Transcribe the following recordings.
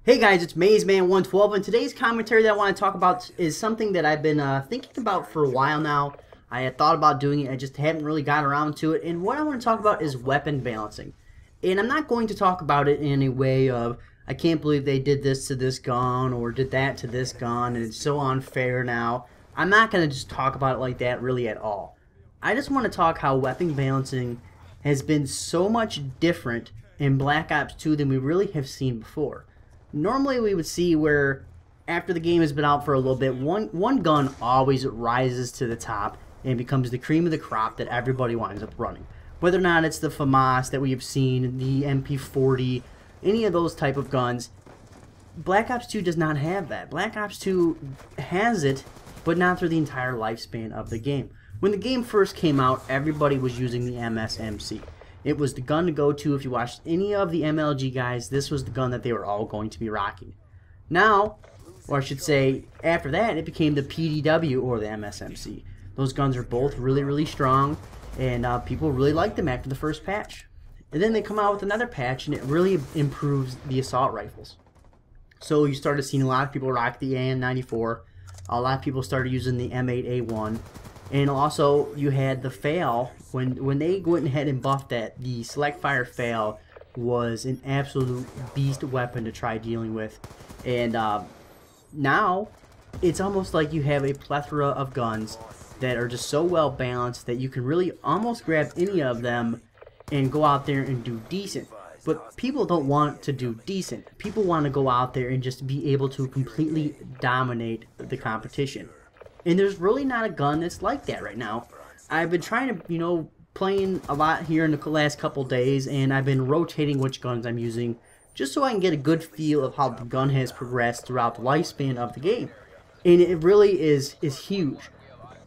Hey guys, it's MazeMan112, and today's commentary that I want to talk about is something that I've been thinking about for a while now. I had thought about doing it, I just haven't really got around to it, and what I want to talk about is weapon balancing. And I'm not going to talk about it in a way of, I can't believe they did this to this gun, or did that to this gun, and it's so unfair now. I'm not going to just talk about it like that really at all. I just want to talk how weapon balancing has been so much different in Black Ops 2 than we really have seen before. Normally we would see where after the game has been out for a little bit, one gun always rises to the top and becomes the cream of the crop that everybody winds up running. Whether or not it's the FAMAS that we have seen, the MP40, any of those type of guns, Black Ops 2 does not have that. Black Ops 2 has it, but not through the entire lifespan of the game. When the game first came out, everybody was using the MSMC. It was the gun to go to. If you watched any of the MLG guys, this was the gun that they were all going to be rocking. Now, or I should say, after that, it became the PDW or the MSMC. Those guns are both really, really strong, and people really liked them after the first patch. And then they come out with another patch, and it really improves the assault rifles. So you started seeing a lot of people rock the AN-94. A lot of people started using the M8A1. And also, you had the FAL. When they went ahead and buffed that, the Select Fire FAL was an absolute beast weapon to try dealing with. And now, it's almost like you have a plethora of guns that are just so well balanced that you can really almost grab any of them and go out there and do decent. But people don't want to do decent. People want to go out there and just be able to completely dominate the competition. And there's really not a gun that's like that right now. I've been trying to, playing a lot here in the last couple days, and I've been rotating which guns I'm using just so I can get a good feel of how the gun has progressed throughout the lifespan of the game. And it really is huge.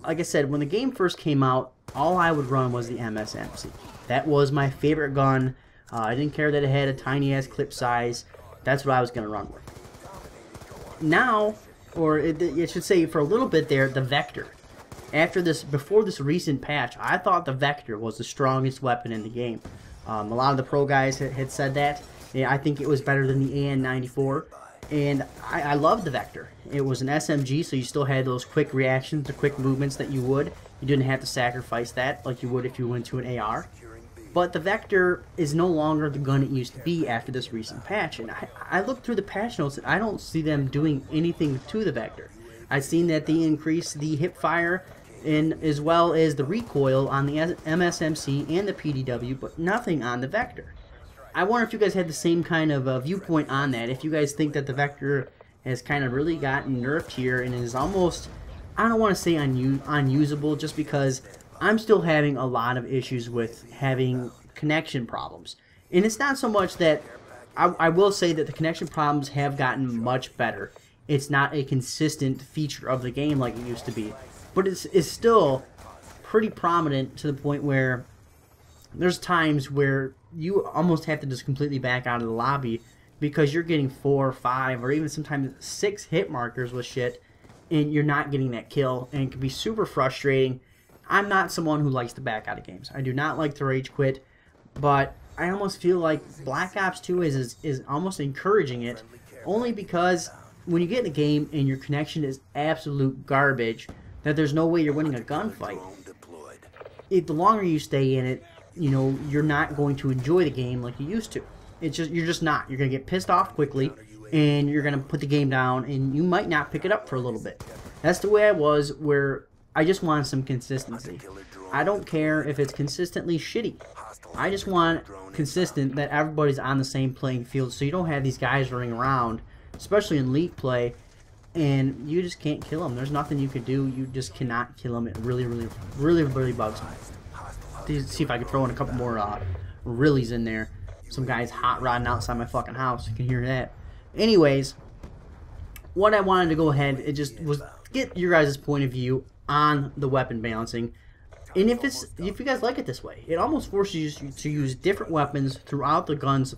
Like I said, when the game first came out, all I would run was the MSMC. That was my favorite gun. I didn't care that it had a tiny-ass clip size. That's what I was going to run with. Now, or it should say for a little bit there, the Vector. Before this recent patch, I thought the Vector was the strongest weapon in the game. A lot of the pro guys had said that. Yeah, I think it was better than the AN-94, and I loved the Vector. It was an SMG, so you still had those quick reactions, the quick movements that you would. You didn't have to sacrifice that like you would if you went to an AR. But the Vector is no longer the gun it used to be after this recent patch. And I looked through the patch notes and I don't see them doing anything to the Vector. I've seen that they increased the hip fire and as well as the recoil on the MSMC and the PDW, but nothing on the Vector. I wonder if you guys had the same kind of viewpoint on that. If you guys think that the Vector has kind of really gotten nerfed here and is almost, I don't want to say unusable, just because I'm still having a lot of issues with having connection problems. And it's not so much that, I will say that the connection problems have gotten much better. It's not a consistent feature of the game like it used to be. But it's still pretty prominent to the point where there's times where you almost have to just completely back out of the lobby because you're getting 4 or 5 or even sometimes 6 hit markers with shit and you're not getting that kill, and it can be super frustrating. I'm not someone who likes to back out of games. I do not like to rage quit, but I almost feel like Black Ops 2 is almost encouraging it, only because when you get in the game and your connection is absolute garbage, that there's no way you're winning a gunfight. The longer you stay in it, you're not going to enjoy the game like you used to. You're just not. You're going to get pissed off quickly, and you're going to put the game down, and you might not pick it up for a little bit. That's the way I was, where I just want some consistency. I don't care if it's consistently shitty. I just want consistent that everybody's on the same playing field, so you don't have these guys running around, especially in elite play, and you just can't kill them. There's nothing you can do. You just cannot kill them. It really, really, really, really bugs me. Let's see if I can throw in a couple more reallys in there. Some guys hot rodding outside my fucking house. You can hear that. Anyways, what I wanted to go ahead, it just was get your guys' point of view on the weapon balancing, and if you guys like it this way. It almost forces you to use different weapons throughout the game's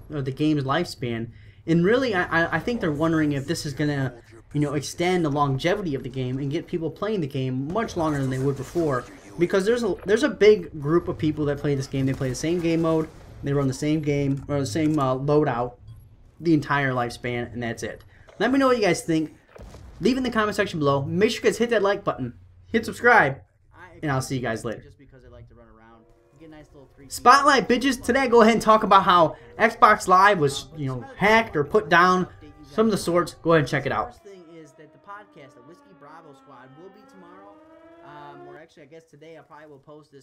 lifespan. And really, I think they're wondering if this is gonna extend the longevity of the game and get people playing the game much longer than they would before, because there's a big group of people that play this game. They play the same game mode, they run the same game or the same loadout, the entire lifespan, and that's it. Let me know what you guys think. Leave in the comment section below. Make sure you guys hit that like button, hit subscribe, and I'll see you guys later. Spotlight, bitches. Today I go ahead and talk about how Xbox Live was, hacked or put down, some of the sorts. Go ahead and check it out. First thing is that the podcast, the Whiskey Bravo Squad, will be tomorrow. Or actually, I guess today I probably will post this